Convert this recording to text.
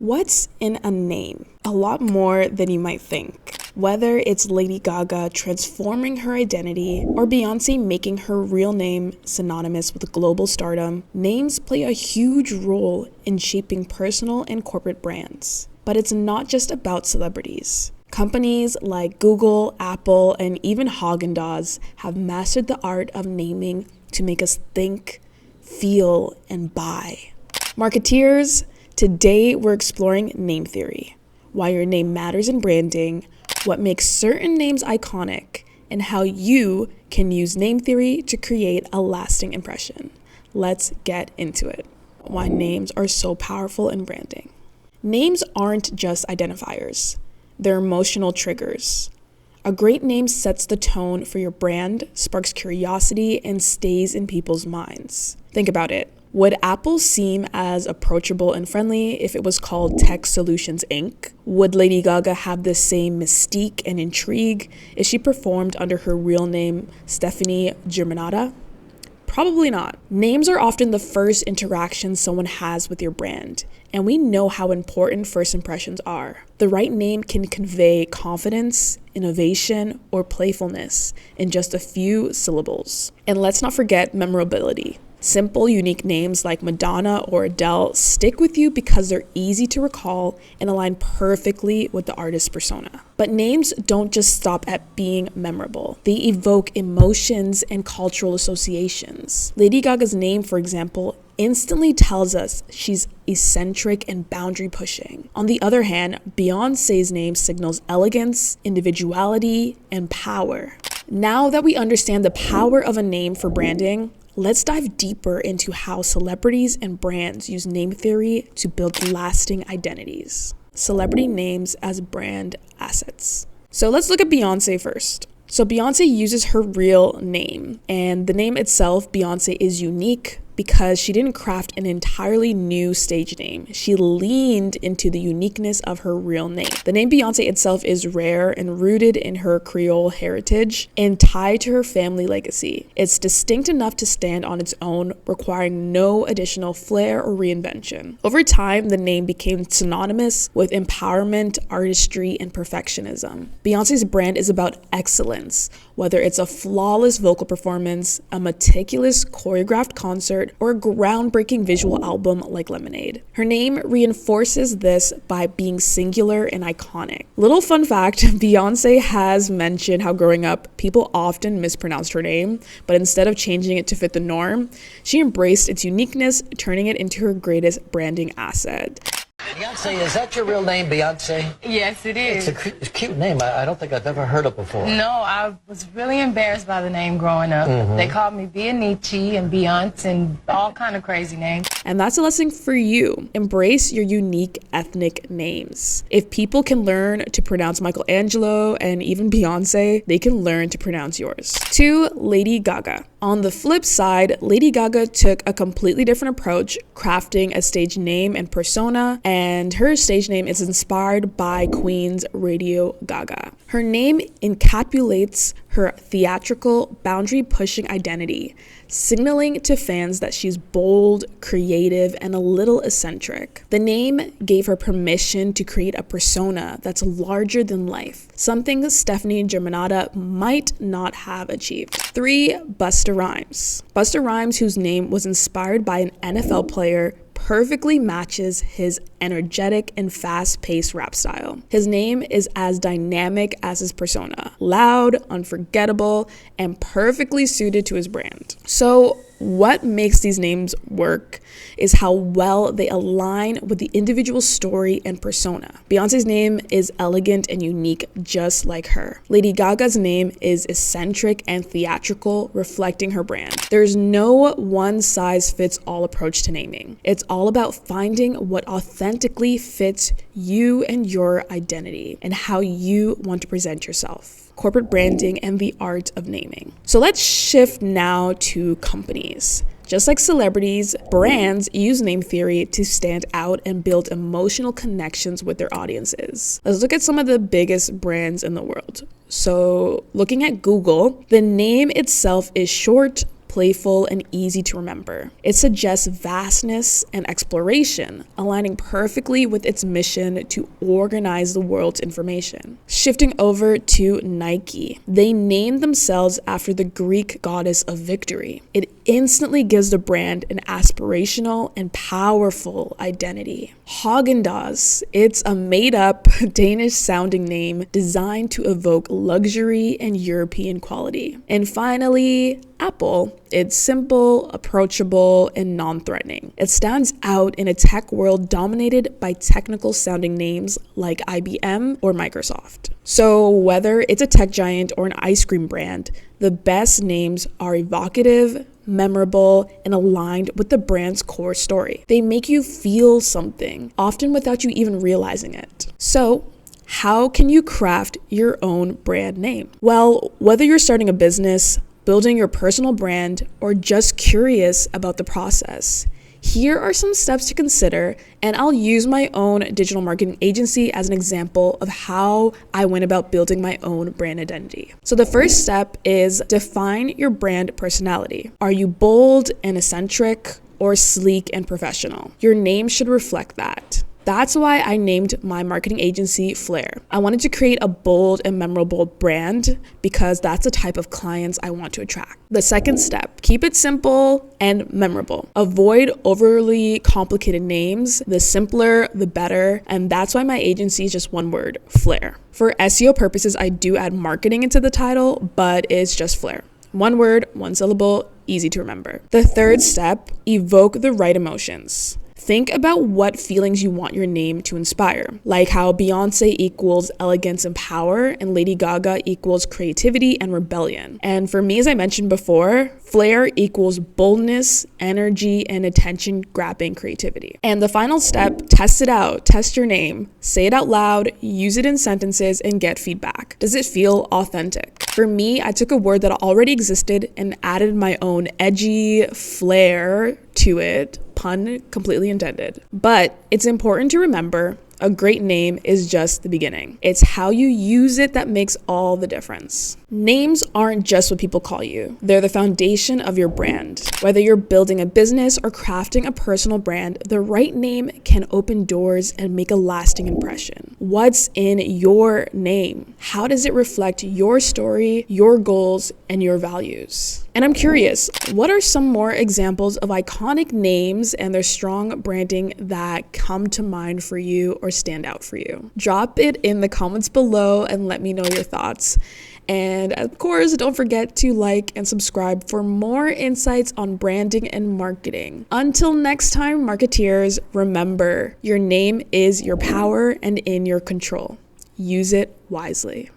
What's in a name? A lot more than you might think. Whether it's Lady Gaga transforming her identity or Beyoncé making her real name synonymous with global stardom, names play a huge role in shaping personal and corporate brands. But it's not just about celebrities. Companies like Google, Apple, and even Haagen-Dazs have mastered the art of naming to make us think, feel, and buy. Marketeers, today we're exploring name theory, why your name matters in branding, what makes certain names iconic, and how you can use name theory to create a lasting impression. Let's get into it. Why names are so powerful in branding. Names aren't just identifiers. They're emotional triggers. A great name sets the tone for your brand, sparks curiosity, and stays in people's minds. Think about it. Would Apple seem as approachable and friendly if it was called Tech Solutions Inc? Would Lady Gaga have the same mystique and intrigue if she performed under her real name, Stephanie Germanotta? Probably not. Names are often the first interaction someone has with your brand, and we know how important first impressions are. The right name can convey confidence, innovation, or playfulness in just a few syllables. And let's not forget memorability. Simple, unique names like Madonna or Adele stick with you because they're easy to recall and align perfectly with the artist's persona. But names don't just stop at being memorable. They evoke emotions and cultural associations. Lady Gaga's name, for example, instantly tells us she's eccentric and boundary pushing. On the other hand, Beyoncé's name signals elegance, individuality, and power. Now that we understand the power of a name for branding, let's dive deeper into how celebrities and brands use name theory to build lasting identities. Celebrity names as brand assets. So let's look at Beyoncé first. So Beyoncé uses her real name, and the name itself, Beyoncé, is unique because she didn't craft an entirely new stage name. She leaned into the uniqueness of her real name. The name Beyoncé itself is rare and rooted in her Creole heritage and tied to her family legacy. It's distinct enough to stand on its own, requiring no additional flair or reinvention. Over time, the name became synonymous with empowerment, artistry, and perfectionism. Beyoncé's brand is about excellence, whether it's a flawless vocal performance, a meticulous choreographed concert, or a groundbreaking visual album like Lemonade. Her name reinforces this by being singular and iconic. Little fun fact, Beyoncé has mentioned how growing up, people often mispronounced her name, but instead of changing it to fit the norm, she embraced its uniqueness, turning it into her greatest branding asset. Beyoncé, is that your real name, Beyoncé? Yes, it is. It's a cute name. I don't think I've ever heard it before. No, I was really embarrassed by the name growing up. They called me Beyoncé and Beyonce and all kind of crazy names. And that's a lesson for you. Embrace your unique ethnic names. If people can learn to pronounce Michelangelo and even Beyoncé, they can learn to pronounce yours. 2, Lady Gaga. On the flip side, Lady Gaga took a completely different approach, crafting a stage name and persona, and her stage name is inspired by Queen's Radio Gaga. Her name encapsulates her theatrical, boundary-pushing identity, signaling to fans that she's bold, creative, and a little eccentric. The name gave her permission to create a persona that's larger than life, something Stephanie Germanotta might not have achieved. 3, Busta Rhymes. Busta Rhymes, whose name was inspired by an NFL player, perfectly matches his energetic and fast-paced rap style. His name is as dynamic as his persona, loud, unforgettable, and perfectly suited to his brand. So what makes these names work is how well they align with the individual story and persona. Beyoncé's name is elegant and unique, just like her. Lady Gaga's name is eccentric and theatrical, reflecting her brand. There's no one-size-fits-all approach to naming. It's all about finding what authentically fits you and your identity and how you want to present yourself. Corporate branding and the art of naming. So let's shift now to companies. Just like celebrities, brands use name theory to stand out and build emotional connections with their audiences. Let's look at some of the biggest brands in the world. So looking at Google, the name itself is short, playful, and easy to remember. It suggests vastness and exploration, aligning perfectly with its mission to organize the world's information. Shifting over to Nike, they named themselves after the Greek goddess of victory. It instantly gives the brand an aspirational and powerful identity. Haagen-Dazs, it's a made-up Danish-sounding name designed to evoke luxury and European quality. And finally, Apple. It's simple, approachable, and non-threatening. It stands out in a tech world dominated by technical sounding names like IBM or Microsoft. So whether it's a tech giant or an ice cream brand, the best names are evocative, memorable, and aligned with the brand's core story. They make you feel something, often without you even realizing it. So, how can you craft your own brand name? Well, whether you're starting a business, building your personal brand, or just curious about the process, here are some steps to consider, and I'll use my own digital marketing agency as an example of how I went about building my own brand identity. So the first step is define your brand personality. Are you bold and eccentric, or sleek and professional? Your name should reflect that. That's why I named my marketing agency Phlare. I wanted to create a bold and memorable brand because that's the type of clients I want to attract. The second step, keep it simple and memorable. Avoid overly complicated names. The simpler, the better. And that's why my agency is just one word, Phlare. For SEO purposes, I do add marketing into the title, but it's just Phlare. One word, one syllable, easy to remember. The third step, evoke the right emotions. Think about what feelings you want your name to inspire, like how Beyoncé equals elegance and power, and Lady Gaga equals creativity and rebellion. And for me, as I mentioned before, Phlare equals boldness, energy, and attention-grabbing creativity. And the final step, test it out. Test your name. Say it out loud, use it in sentences, and get feedback. Does it feel authentic? For me, I took a word that already existed and added my own edgy flair to it. Pun completely intended. But it's important to remember a great name is just the beginning. It's how you use it that makes all the difference. Names aren't just what people call you. They're the foundation of your brand. Whether you're building a business or crafting a personal brand, the right name can open doors and make a lasting impression. What's in your name? How does it reflect your story, your goals, and your values? And I'm curious, what are some more examples of iconic names and their strong branding that come to mind for you or stand out for you? Drop it in the comments below and let me know your thoughts. And of course, don't forget to like and subscribe for more insights on branding and marketing. Until next time, marketeers, remember, your name is your power and in your control. Use it wisely.